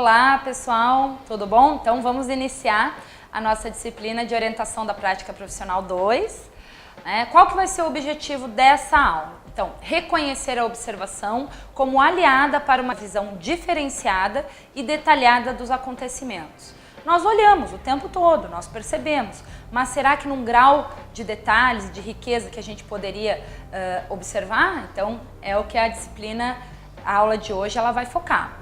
Olá pessoal, tudo bom? Então vamos iniciar a nossa disciplina de orientação da prática profissional 2. Qual que vai ser o objetivo dessa aula? Então, reconhecer a observação como aliada para uma visão diferenciada e detalhada dos acontecimentos. Nós olhamos o tempo todo, nós percebemos, mas será que num grau de detalhes, de riqueza que a gente poderia observar? Então, é o que a disciplina, a aula de hoje, ela vai focar.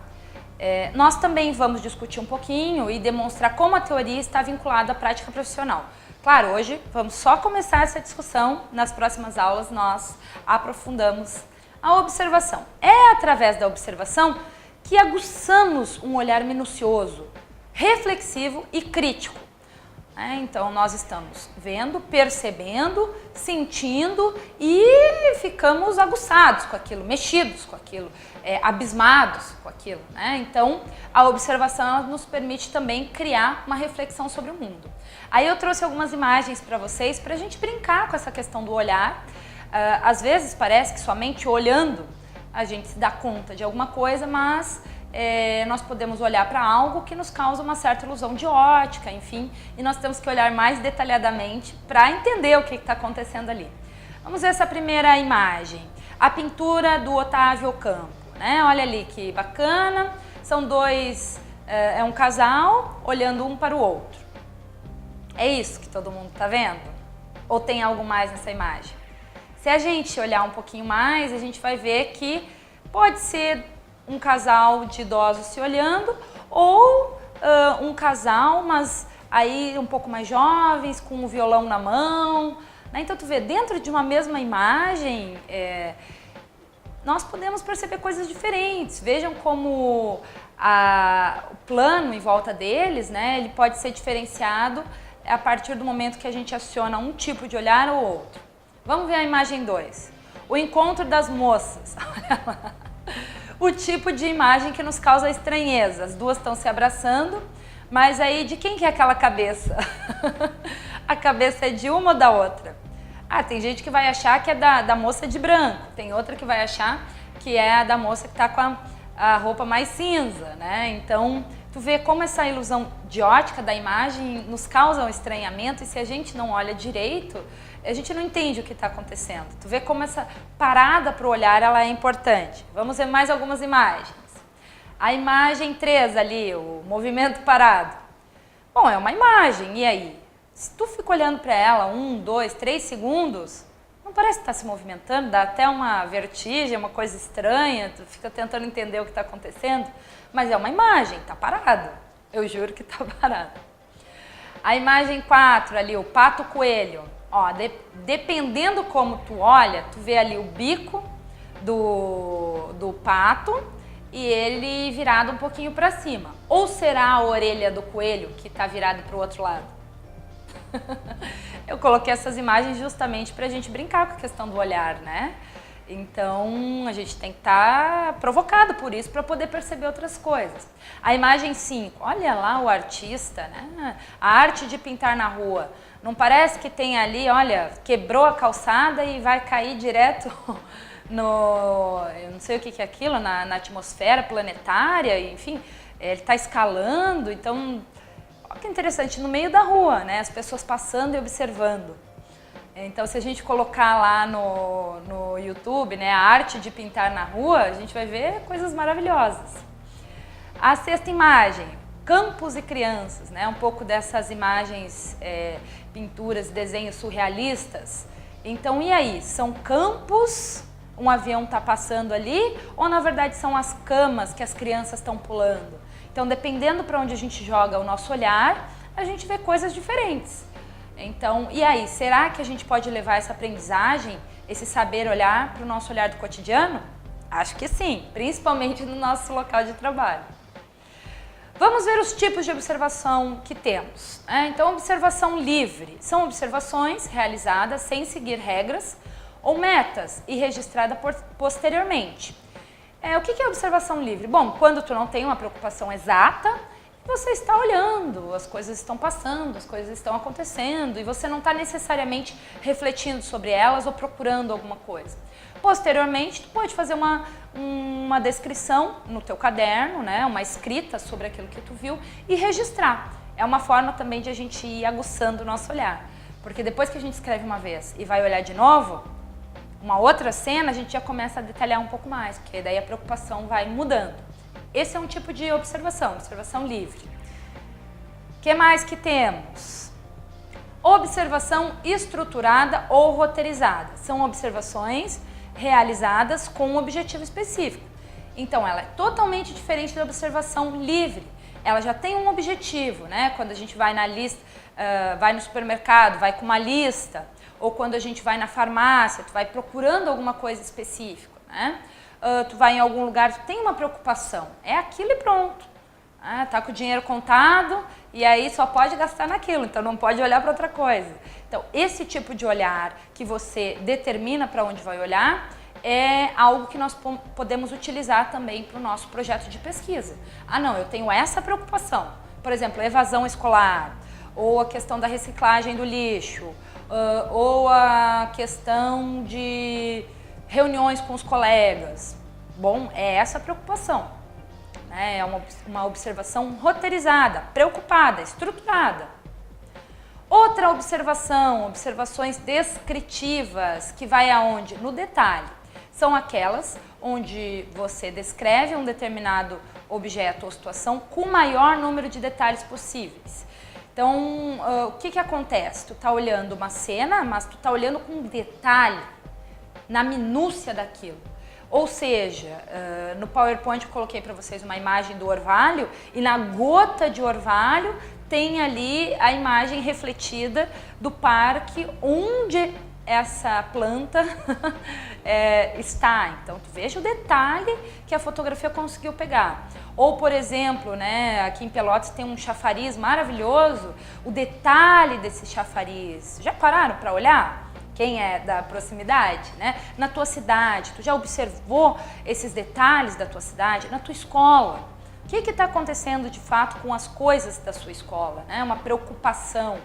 Nós também vamos discutir um pouquinho e demonstrar como a teoria está vinculada à prática profissional. Claro, hoje vamos só começar essa discussão, nas próximas aulas nós aprofundamos a observação. É através da observação que aguçamos um olhar minucioso, reflexivo e crítico. Então nós estamos vendo, percebendo, sentindo e ficamos aguçados com aquilo, mexidos com aquilo, abismados com aquilo. Então a observação ela nos permite também criar uma reflexão sobre o mundo. Aí eu trouxe algumas imagens para vocês para a gente brincar com essa questão do olhar. Às vezes parece que somente olhando a gente se dá conta de alguma coisa, mas nós podemos olhar para algo que nos causa uma certa ilusão de ótica, enfim, e nós temos que olhar mais detalhadamente para entender o que está acontecendo ali. Vamos ver essa primeira imagem, a pintura do Otávio Ocampo, Olha ali que bacana, são dois, é um casal olhando um para o outro. É isso que todo mundo está vendo? Ou tem algo mais nessa imagem? Se a gente olhar um pouquinho mais, a gente vai ver que pode ser um casal de idosos se olhando ou um casal, mas aí um pouco mais jovens, com um violão na mão. Então tu vê, dentro de uma mesma imagem, nós podemos perceber coisas diferentes. Vejam como o plano em volta deles, ele pode ser diferenciado a partir do momento que a gente aciona um tipo de olhar ou outro. Vamos ver a imagem 2. O encontro das moças. Olha lá. O tipo de imagem que nos causa estranheza. As duas estão se abraçando, mas aí de quem que é aquela cabeça? A cabeça é de uma ou da outra? Tem gente que vai achar que é da moça de branco, tem outra que vai achar que é a da moça que está com a roupa mais cinza, Então, tu vê como essa ilusão de ótica da imagem nos causa um estranhamento e se a gente não olha direito, a gente não entende o que está acontecendo. Tu vê como essa parada para o olhar ela é importante. Vamos ver mais algumas imagens. A imagem 3 ali, o movimento parado. Bom, é uma imagem, e aí? Se tu fica olhando para ela 1, 2, 3 segundos, não parece que está se movimentando, dá até uma vertigem, uma coisa estranha, tu fica tentando entender o que está acontecendo, mas é uma imagem, está parado. Eu juro que está parado. A imagem 4 ali, o pato coelho. Dependendo como tu olha, tu vê ali o bico do pato e ele virado um pouquinho para cima. Ou será a orelha do coelho que está virado para o outro lado? Eu coloquei essas imagens justamente para a gente brincar com a questão do olhar, Então, a gente tem que estar provocado por isso para poder perceber outras coisas. A imagem 5, olha lá o artista, A arte de pintar na rua. Não parece que tem ali, olha, quebrou a calçada e vai cair direto eu não sei o que é aquilo, na atmosfera planetária, enfim, ele está escalando, então, olha que interessante, no meio da rua, as pessoas passando e observando. Então, se a gente colocar lá no YouTube, a arte de pintar na rua, a gente vai ver coisas maravilhosas. A 6ª imagem, campos e crianças, um pouco dessas imagens, pinturas, desenhos surrealistas. Então, e aí? São campos, um avião está passando ali, ou na verdade são as camas que as crianças estão pulando? Então, dependendo para onde a gente joga o nosso olhar, a gente vê coisas diferentes. Então, e aí, será que a gente pode levar essa aprendizagem, esse saber olhar para o nosso olhar do cotidiano? Acho que sim, principalmente no nosso local de trabalho. Vamos ver os tipos de observação que temos. Então, observação livre. São observações realizadas sem seguir regras ou metas e registrada posteriormente. O que é observação livre? Bom, quando tu não tem uma preocupação exata você está olhando, as coisas estão passando, as coisas estão acontecendo e você não está necessariamente refletindo sobre elas ou procurando alguma coisa. Posteriormente, tu pode fazer uma descrição no teu caderno, né, uma escrita sobre aquilo que tu viu e registrar. É uma forma também de a gente ir aguçando o nosso olhar, porque depois que a gente escreve uma vez e vai olhar de novo, uma outra cena a gente já começa a detalhar um pouco mais, porque daí a preocupação vai mudando. Esse é um tipo de observação, observação livre. O que mais que temos? Observação estruturada ou roteirizada. São observações realizadas com um objetivo específico. Então, ela é totalmente diferente da observação livre. Ela já tem um objetivo, né? Quando a gente vai na lista, vai no supermercado, vai com uma lista, ou quando a gente vai na farmácia, tu vai procurando alguma coisa específica, né? Tu vai em algum lugar, tu tem uma preocupação, é aquilo e pronto. Tá com o dinheiro contado e aí só pode gastar naquilo, então não pode olhar para outra coisa. Então, esse tipo de olhar que você determina para onde vai olhar é algo que nós podemos utilizar também para o nosso projeto de pesquisa. Não, eu tenho essa preocupação, por exemplo, evasão escolar, ou a questão da reciclagem do lixo, ou a questão de reuniões com os colegas. Bom, é essa a preocupação. É uma observação roteirizada, preocupada, estruturada. Outra observação, observações descritivas, que vai aonde? No detalhe. São aquelas onde você descreve um determinado objeto ou situação com o maior número de detalhes possíveis. Então, o que acontece? Tu está olhando uma cena, mas tu está olhando com detalhe, na minúcia daquilo. Ou seja, no PowerPoint eu coloquei para vocês uma imagem do orvalho e na gota de orvalho tem ali a imagem refletida do parque onde essa planta está. Então, tu veja o detalhe que a fotografia conseguiu pegar. Ou, por exemplo, né, aqui em Pelotas tem um chafariz maravilhoso, o detalhe desse chafariz. Já pararam para olhar? Quem é da proximidade, né? Na tua cidade, tu já observou esses detalhes da tua cidade? Na tua escola, o que está acontecendo de fato com as coisas da sua escola, né? Uma preocupação.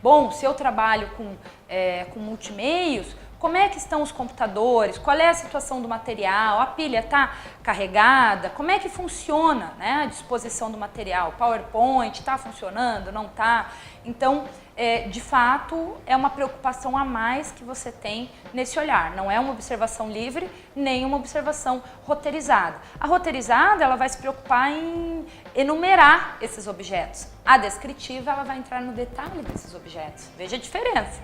Bom, se eu trabalho com multimeios, como é que estão os computadores? Qual é a situação do material? A pilha está carregada? Como é que funciona, né, a disposição do material? O PowerPoint está funcionando? Não está? Então, de fato, é uma preocupação a mais que você tem nesse olhar. Não é uma observação livre, nem uma observação roteirizada. A roteirizada, ela vai se preocupar em enumerar esses objetos. A descritiva, ela vai entrar no detalhe desses objetos. Veja a diferença.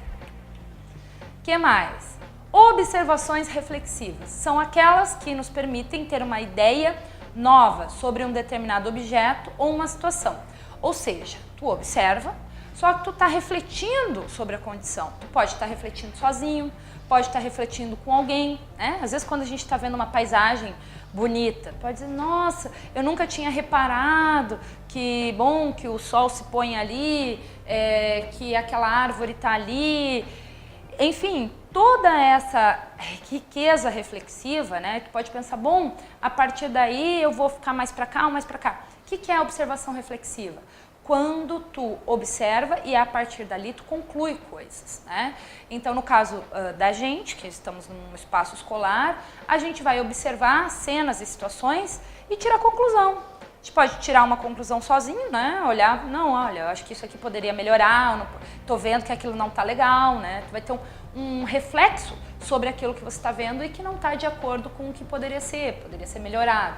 O que mais? Observações reflexivas. São aquelas que nos permitem ter uma ideia nova sobre um determinado objeto ou uma situação. Ou seja, tu observa, só que tu está refletindo sobre a condição. Tu pode estar refletindo sozinho, pode estar refletindo com alguém, né? Às vezes quando a gente está vendo uma paisagem bonita, pode dizer, nossa, eu nunca tinha reparado que, bom, que o sol se põe ali, que aquela árvore está ali. Enfim, toda essa riqueza reflexiva, né? Tu pode pensar, bom, a partir daí eu vou ficar mais para cá ou mais para cá. O que é a observação reflexiva? Quando tu observa e a partir dali tu conclui coisas, né? Então, no caso da gente, que estamos num espaço escolar, a gente vai observar cenas e situações e tirar conclusão. A gente pode tirar uma conclusão sozinho, né? Olhar, não, olha, eu acho que isso aqui poderia melhorar, não, tô vendo que aquilo não tá legal, né? Tu vai ter um reflexo sobre aquilo que você está vendo e que não está de acordo com o que poderia ser melhorado.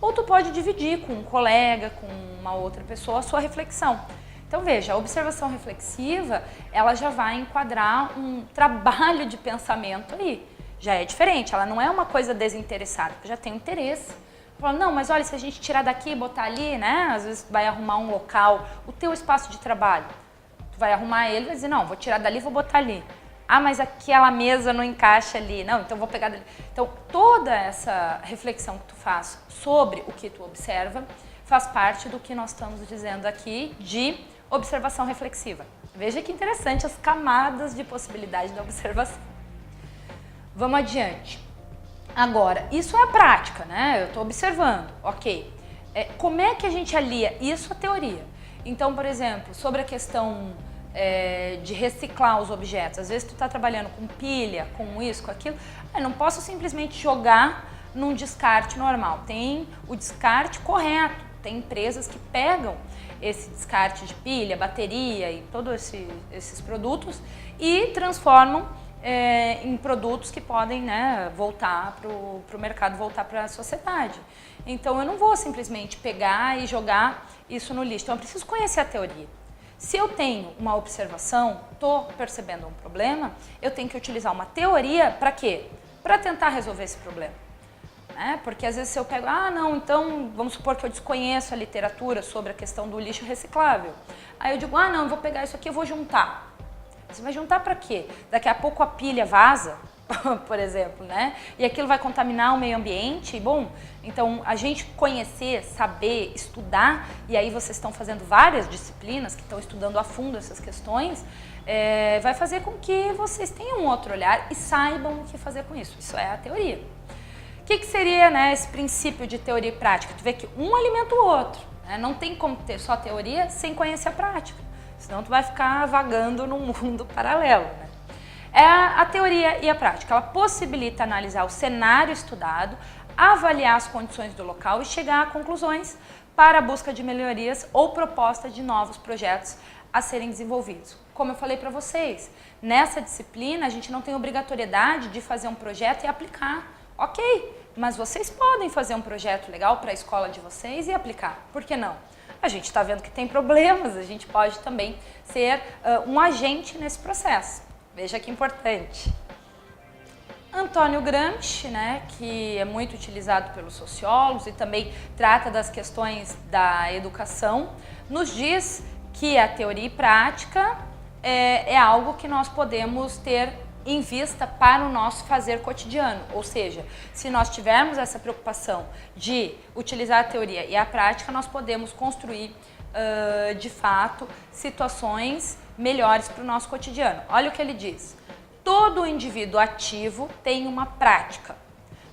Ou tu pode dividir com um colega, com uma outra pessoa, a sua reflexão. Então veja, a observação reflexiva, ela já vai enquadrar um trabalho de pensamento aí. Já é diferente, ela não é uma coisa desinteressada, já tem um interesse. Fala, não, mas olha, se a gente tirar daqui e botar ali, né? Às vezes tu vai arrumar um local, o teu espaço de trabalho. Tu vai arrumar ele e vai dizer, não, vou tirar dali e vou botar ali. Ah, mas aquela mesa não encaixa ali. Não, então vou pegar dali. Então, toda essa reflexão que tu faz sobre o que tu observa faz parte do que nós estamos dizendo aqui de observação reflexiva. Veja que interessante as camadas de possibilidade da observação. Vamos adiante. Agora, isso é a prática, né? Eu estou observando, ok. Como é que a gente alia isso à teoria? Então, por exemplo, sobre a questão de reciclar os objetos. Às vezes tu está trabalhando com pilha, com isso, com aquilo. Eu não posso simplesmente jogar num descarte normal. Tem o descarte correto. Tem empresas que pegam esse descarte de pilha, bateria e todos esses produtos e transformam em produtos que podem, né, voltar para o mercado, voltar para a sociedade. Então eu não vou simplesmente pegar e jogar isso no lixo. Então eu preciso conhecer a teoria. Se eu tenho uma observação, estou percebendo um problema, eu tenho que utilizar uma teoria para quê? Para tentar resolver esse problema. Porque às vezes se eu pego, não, então vamos supor que eu desconheço a literatura sobre a questão do lixo reciclável. Aí eu digo, não, eu vou pegar isso aqui e vou juntar. Você vai juntar para quê? Daqui a pouco a pilha vaza, por exemplo, né? E aquilo vai contaminar o meio ambiente. Bom, então a gente conhecer, saber, estudar, e aí vocês estão fazendo várias disciplinas que estão estudando a fundo essas questões, vai fazer com que vocês tenham um outro olhar e saibam o que fazer com isso. Isso é a teoria. O que seria, né, esse princípio de teoria e prática? Tu vê que um alimenta o outro. Né? Não tem como ter só teoria sem conhecer a prática. Senão tu vai ficar vagando num mundo paralelo. Né? A teoria e a prática. Ela possibilita analisar o cenário estudado, avaliar as condições do local e chegar a conclusões para a busca de melhorias ou proposta de novos projetos a serem desenvolvidos. Como eu falei para vocês, nessa disciplina a gente não tem obrigatoriedade de fazer um projeto e aplicar. Ok, mas vocês podem fazer um projeto legal para a escola de vocês e aplicar. Por que não? A gente está vendo que tem problemas, a gente pode também ser um agente nesse processo. Veja que importante. Antônio Gramsci, né, que é muito utilizado pelos sociólogos e também trata das questões da educação, nos diz que a teoria e prática é algo que nós podemos ter em vista para o nosso fazer cotidiano. Ou seja, se nós tivermos essa preocupação de utilizar a teoria e a prática, nós podemos construir, de fato, situações melhores para o nosso cotidiano. Olha o que ele diz. Todo indivíduo ativo tem uma prática,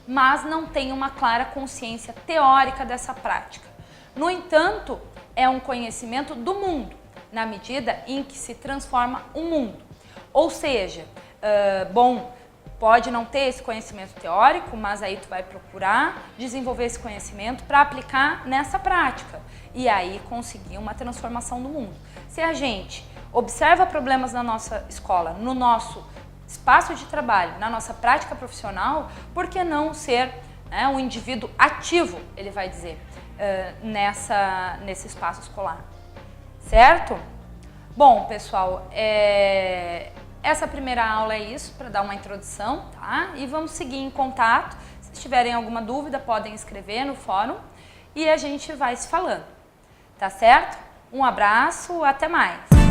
mas não tem uma clara consciência teórica dessa prática. No entanto, é um conhecimento do mundo, na medida em que se transforma o mundo. Ou seja, pode não ter esse conhecimento teórico, mas aí tu vai procurar desenvolver esse conhecimento para aplicar nessa prática e aí conseguir uma transformação do mundo. Se a gente observa problemas na nossa escola, no nosso espaço de trabalho, na nossa prática profissional, por que não ser um indivíduo ativo, ele vai dizer, nesse espaço escolar, certo? Bom, pessoal, essa primeira aula é isso, para dar uma introdução, tá? E vamos seguir em contato. Se tiverem alguma dúvida, podem escrever no fórum e a gente vai se falando, tá certo? Um abraço, até mais!